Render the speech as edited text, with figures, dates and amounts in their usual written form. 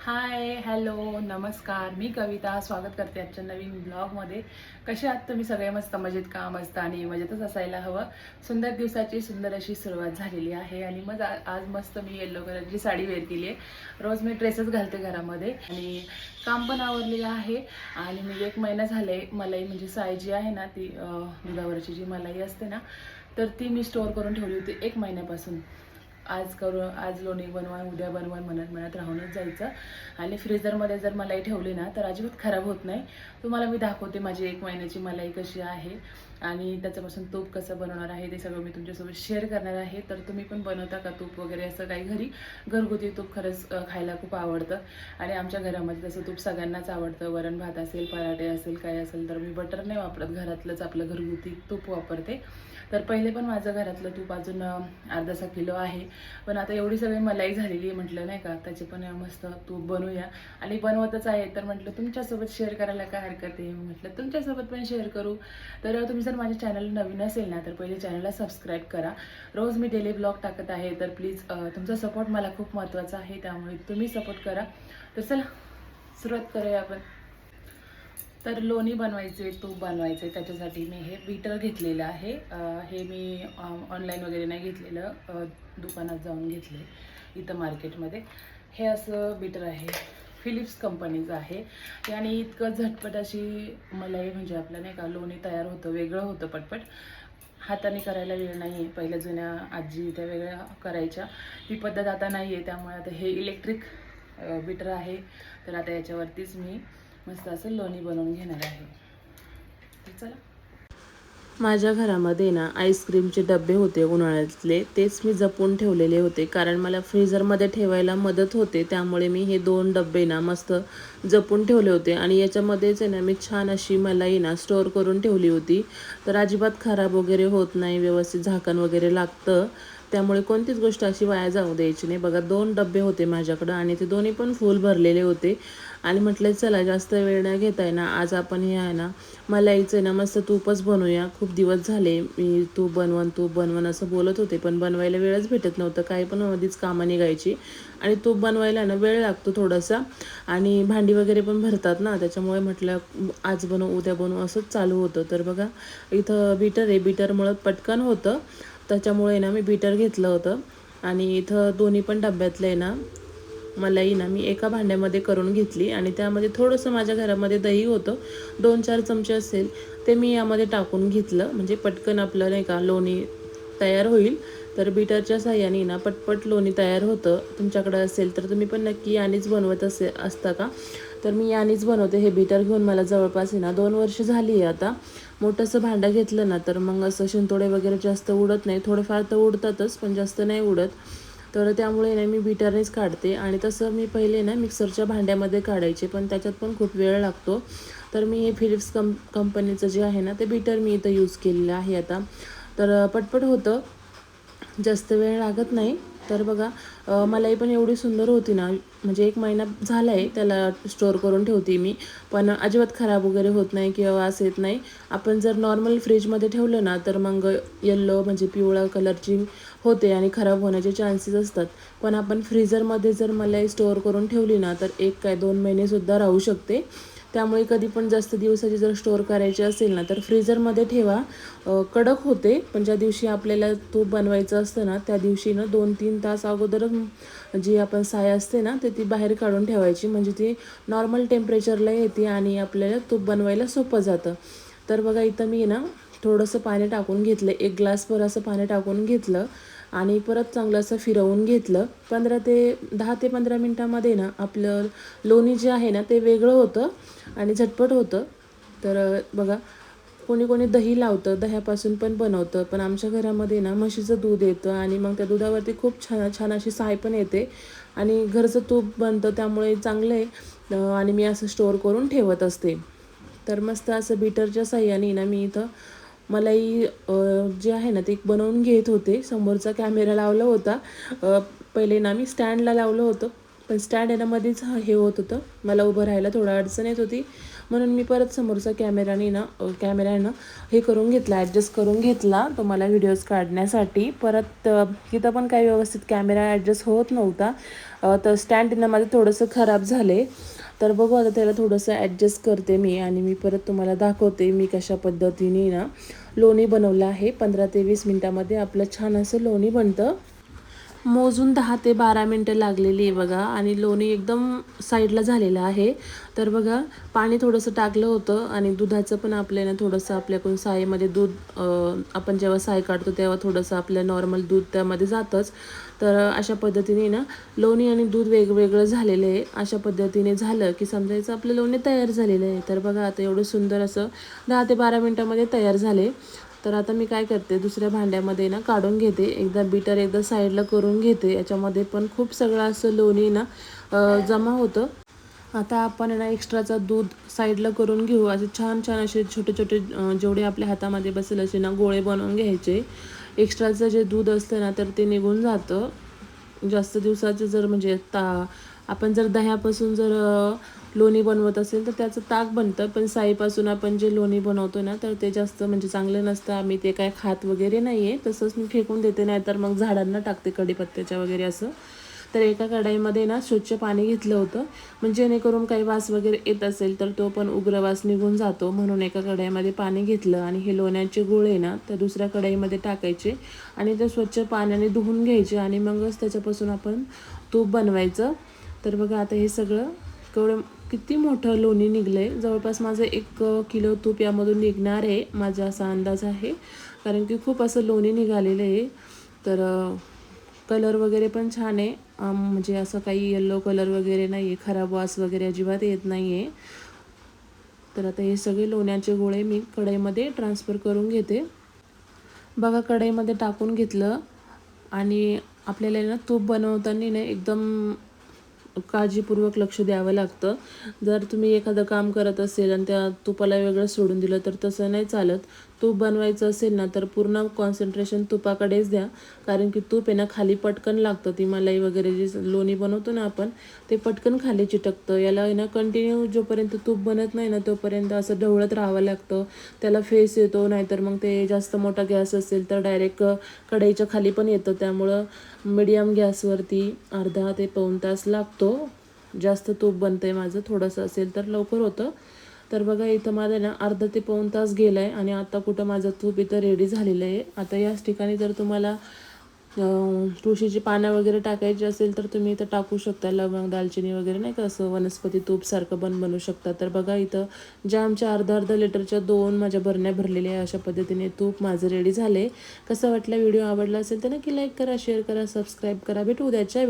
हाय, hello, नमस्कार. मी कविता स्वागत करते आजच्या नवीन ब्लॉगमध्ये. कसे आहात तुम्ही सगळे? मस्त मजेत का? मस्त आणि मजेतच असायला हवं. सुंदर दिवसाची सुंदर अशी सुरुवात झालेली आहे आणि मग आज मस्त मी येलो कलरची साडी वेअर केली आहे. रोज मी ड्रेसच घालते घरामध्ये आणि काम पण आवरलेलं आहे. आणि मी 1 महिना झाले मलाई म्हणजे साय जी आहे ना ती दुधावरची जी मलाई असते ना, तर ती मी स्टोअर करून ठेवली होती 1 महिन्यापासून. आज लोणी बनवा, उद्या बनवा म्हणत म्हणत राहूनच जायचं. आणि फ्रीझरमध्ये जर मलाई ठेवली ना तर अजिबात खराब होत नाही. तुम्हाला मी दाखवते माझी 1 महिन्याची मलाई कशी आहे आणि त्याच्यापासून तूप कसं बनवणार आहे ते सगळं मी तुमच्यासोबत शेअर करणार आहे. तर तुम्ही पण बनवता का तूप वगैरे असं काही घरी? घरगुती तूप खरंच खायला खूप आवडतं आणि आमच्या घरामध्ये तसं तूप सगळ्यांनाच आवडतं. वरण भात असेल, पराठे असेल, काय असेल तर मी बटर नाही वापरत, घरातलंच आपलं घरगुती तूप वापरते. तर पहिले पण माझं घरातलं तूप अजून अर्धासा किलो आहे. पण आता एवढी सगळी मलाई झालेली आहे म्हटलं नाही का, त्याचे पण मस्त तूप बनवूया. आणि बनवतच आहे तर म्हटलं तुमच्यासोबत शेअर करायला काय हरकत आहे, म्हटलं तुमच्यासोबत पण शेअर करू. तर तुम्ही जर माझ्या चॅनल नवीन असेल ना तर पहिले चॅनलला सबस्क्राईब करा. रोज मी डेली ब्लॉग टाकत आहे तर प्लीज तुमचा सपोर्ट मला खूप महत्त्वाचा आहे, त्यामुळे तुम्ही सपोर्ट करा. तर चला सुरुवात करूया आपण. तर लोणी बनवायचे, तूप बनवायचे, त्याच्यासाठी मी हे बीटर घेतलेलं आहे. हे मी ऑनलाईन वगैरे नाही घेतलेलं, दुकानात जाऊन घेतले इथं मार्केटमध्ये. हे असं बीटर आहे, फिलिप्स कंपनीचं आहे. याने इतकं झटपट अशी मलाई म्हणजे आपलं नाही का लोणी तयार होतं, वेगळं होतं पटपट. हाताने करायला वेळ नाही आहे. पहिल्या जुन्या आजी त्या वेगळ्या करायच्या, ती पद्धत आता नाही आहे. त्यामुळे आता हे इलेक्ट्रिक बीटर आहे. तर आता याच्यावरतीच मी मस्त असं लोणी बनवून घेणार आहे. तर चला. माझ्या घरामध्ये ना आईस्क्रीमचे डबे होते उन्हाळ्यातले, तेच मी जपून ठेवलेले होते कारण मला फ्रीझरमध्ये ठेवायला मदत होते. त्यामुळे मी हे 2 डबे ना मस्त जपून ठेवले होते आणि याच्यामध्येच आहे ना मी छान अशी मलाई ना स्टोअर करून ठेवली होती. तर अजिबात खराब वगैरे होत नाही, व्यवस्थित झाकण वगैरे लागतं. त्यामुळे कोणतीच गोष्ट अशी वाया जाऊ द्यायची नाही. बघा 2 डबे होते माझ्याकडं आणि ते दोन्ही पण फुल भरलेले होते. आणि म्हटलं चला जास्त वेळ न घेता आहे ना आज आपण हे आहे ना मलाईचं ना मस्त तूपच बनवूया. खूप दिवस झाले मी तूप बनवून असं बोलत होते, पण बनवायला वेळच भेटत नव्हतं. काही पण मध्येच कामं निघायची आणि तूप बनवायला ना वेळ लागतो थोडासा आणि भांडी वगैरे पण भरतात ना, त्याच्यामुळे म्हटलं आज बनवू उद्या बनवू असंच चालू होतं. तर बघा इथं बीटर आहे, बीटरमुळं पटकन होतं, त्याच्यामुळे ना मी बीटर घेतलं होतं. आणि इथं दोन्ही पण डब्यातलं आहे ना मलाई ना मी एका भांड्यामध्ये करून घेतली आणि त्यामध्ये थोडंसं माझ्या घरामध्ये दही होतं, 2-4 चमचे असेल ते मी यामध्ये टाकून घेतलं. म्हणजे पटकन आपलं नाही का लोणी तयार होईल. तर बीटरच्या साहाय्याने ना पटपट लोणी तयार होतं. तुमच्याकडे असेल तर तुम्ही पण नक्की यानेच बनवत असता का? तर मी यानेच बनवते. हे बीटर घेऊन मला जवळपास आहे ना 2 वर्ष झाली आहे आता. मोठंसं भांडं घेतलं ना तर मग असं शिंतोडे वगैरे जास्त उडत नाही. थोडेफार तर उडतातच पण जास्त नाही उडत. तर त्यामुळे ना मी बीटरनेच काढते. आणि तसं मी पहिले ना मिक्सरच्या भांड्यामध्ये काढायचे, पण त्याच्यात पण खूप वेळ लागतो. तर मी हे फिलिप्स कंपनीचं जे आहे ना ते बीटर मी इथं यूज केलेलं आहे आता. तर पटपट होतं, जास्त वेळ लागत नाही. तर बघा मलाई पण एवढी सुंदर होती ना, म्हणजे 1 महिना झाला आहे त्याला स्टोअर करून ठेवते मी, पण अजिबात खराब वगैरे होत नाही किंवा वास येत नाही. आपण जर नॉर्मल फ्रीजमध्ये ठेवलं ना तर मग येल्लो म्हणजे पिवळा कलरची होते आणि खराब होण्याचे चान्सेस असतात. पण आपण फ्रीझरमध्ये जर मलाई स्टोअर करून ठेवली ना तर 1 काय 2 महिनेसुद्धा राहू शकते. त्यामुळे कधी पण जास्त दिवसाची जर स्टोअर करायची असेल ना तर फ्रीझरमध्ये ठेवा. कडक होते, पण ज्या दिवशी आपल्याला तूप बनवायचं असतं ना त्या दिवशी ना 2-3 तास अगोदरच जी आपण साय असते ना ती बाहेर काढून ठेवायची, म्हणजे ती नॉर्मल टेम्परेचरला येते आणि आपल्याला तूप बनवायला सोपं जातं. तर बघा इथं मी ना थोडंसं पाणी टाकून घेतलं, 1 ग्लासभर असं पाणी टाकून घेतलं आणि परत चांगलं असं फिरवून घेतलं. 10 ते 15 मिनटामध्ये ना आपलं लोणी जे आहे ना ते वेगळं होतं आणि झटपट होतं. तर बघा कोणी कोणी दही लावतं, दह्यापासून पण बनवतं, पण आमच्या घरामध्ये ना म्हशीचं दूध येतं आणि मग त्या दुधावरती खूप छान छान अशी साय पण येते आणि घरचं तूप बनतं, त्यामुळे चांगलं आहे. आणि मी असं स्टोअर करून ठेवत असते. तर मस्त असं बीटरच्या साह्याने ना मी इथं मलाई जे आहे ना ते बनवून घेत होते. समोरचा कॅमेरा लावला होता. पहिले ना मी स्टँडला लावलं होतं पण स्टँड येण्यामध्येच हे होत होतं, मला उभं राहायला थोडं अडचण येत होती. म्हणून मी परत समोरचा कॅमेरा आहे ना हे करून घेतला, ॲडजस्ट करून घेतला तुम्हाला व्हिडिओज काढण्यासाठी. परत तिथं पण काही व्यवस्थित कॅमेरा ॲडजस्ट होत नव्हता. तर स्टँड येण्यामध्ये थोडंसं खराब झाले. तर बघू आता त्याला थोडंसं ॲडजस्ट करते मी आणि मी परत तुम्हाला दाखवते मी कशा पद्धतीने ना लोणी बनवलं आहे. 15 ते 20 मिनटामध्ये आपलं छान असं लोणी बनतं. मोजून 10 ते 12 मिनटं लागलेली आहे बघा आणि लोणी एकदम साईडला झालेलं आहे. तर बघा पाणी थोडंसं टाकलं होतं आणि दुधाचं पण आपल्याला थोडंसं आपल्याकडून साईमध्ये दूध आपण जेव्हा साई काढतो तेव्हा थोडंसं आपलं नॉर्मल दूध त्यामध्ये जातंच. तर अशा पद्धतीने ना लोणी आणि दूध वेगवेगळं झालेलं आहे. अशा पद्धतीने झालं की समजायचं आपलं लोणी तयार झालेलं आहे. तर बघा आता एवढं सुंदर असं 10 ते 12 मिनटामध्ये तयार झाले. तर आता मी काय करते, दुसऱ्या भांड्यामध्ये ना काढून घेते. एकदा बीटर एकदा साईडला करून घेते. याच्यामध्ये पण खूप सगळं असं लोणी ना जमा होतं. आता आपण ना एक्स्ट्राचा दूध साईडला करून घेऊ. असे छान छान असे छोटे छोटे जेवढे आपल्या हातामध्ये बसेल असे ना गोळे बनवून घ्यायचे. एक्स्ट्राचं जे दूध असतं ना तर ते निघून जातं. जास्त दिवसाचं जर म्हणजे आपण जर दह्यापासून जर लोणी बनवत असेल तर त्याचं ताक बनतं. पण साईपासून आपण जे लोणी बनवतो ना तर ते जास्त म्हणजे चांगलं नसतं. आम्ही ते काय खात वगैरे नाही आहे, तसंच मी फेकून देते, नाही तर मग झाडांना टाकते कढीपत्त्याच्या वगैरे असं. तर एका कढईमध्ये ना स्वच्छ पाणी घेतलं होतं, म्हणजे जेणेकरून काही वास वगैरे येत असेल तर तो पण उग्र वास निघून जातो. म्हणून एका कढईमध्ये पाणी घेतलं आणि हे लोण्याचे गोळे ना त्या दुसऱ्या कढईमध्ये टाकायचे आणि ते स्वच्छ पाण्याने धुवून घ्यायचे आणि मगच त्याच्यापासून आपण तूप बनवायचं. तर बघा आता हे सगळं किती मोठं लोणी निघलं आहे. जवळपास माझं 1 किलो तूप यामधून निघणार आहे, माझा असा अंदाज आहे. कारण की खूप असं लोणी निघालेलं आहे. तर कलर वगैरे पण छान आहे, म्हणजे असं काही येल्लो कलर वगैरे नाही आहे, खराब वास वगैरे अजिबात येत नाही आहे. तर आता हे सगळे लोण्याचे गोळे मी कढईमध्ये ट्रान्सफर करून घेते. बघा कढईमध्ये टाकून घेतलं आणि आपल्याला ना तूप बनवताना ना एकदम काळजीपूर्वक लक्ष द्यावं लागतं. जर तुम्ही एखादं काम करत असेल आणि त्या तुपाला वेगळं सोडून दिलं तर तसं नाही चालत. तूप बनवायचं असेल ना तर पूर्ण कॉन्सन्ट्रेशन तुपाकडेच द्या. कारण की तूप आहे ना खाली पटकन लागतं. ती मलाई वगैरे जे लोणी बनवतो ना आपण ते पटकन खाली चिटकतं. याला आहे ना कंटिन्यू जोपर्यंत तूप बनत नाही ना तोपर्यंत असं ढवळत राहावं लागतं. त्याला फेस येतो, नाहीतर मग ते जास्त मोठा गॅस असेल तर डायरेक्ट कढईच्या खाली पण येतं. त्यामुळं मीडियम गॅसवरती अर्धा ते पाऊण तास लागतो. जास्त तूप बनतं आहे माझं, थोडंसं असेल तर लवकर होतं. तर बघा इथं माझं ना अर्धा ते पाऊण तास गेला आहे आणि आता कुठं माझं तूप इथं रेडी झालेलं आहे. आता याच ठिकाणी जर तुम्हाला तुळशीची पानं वगैरे टाकायची असेल तर तुम्ही इथं टाकू शकता. लवंग दालचिनी वगैरे नाही का असं वनस्पती तूपसारखं बनवू शकता. तर बघा इथं ज्या आमच्या अर्धा लिटरच्या 2 माझ्या भरण्या भरलेल्या आहे. अशा पद्धतीने तूप माझं रेडी झाले. कसं वाटलं, व्हिडिओ आवडला असेल तर नक्की लाईक करा, शेअर करा, सबस्क्राईब करा. भेटू उद्याच्या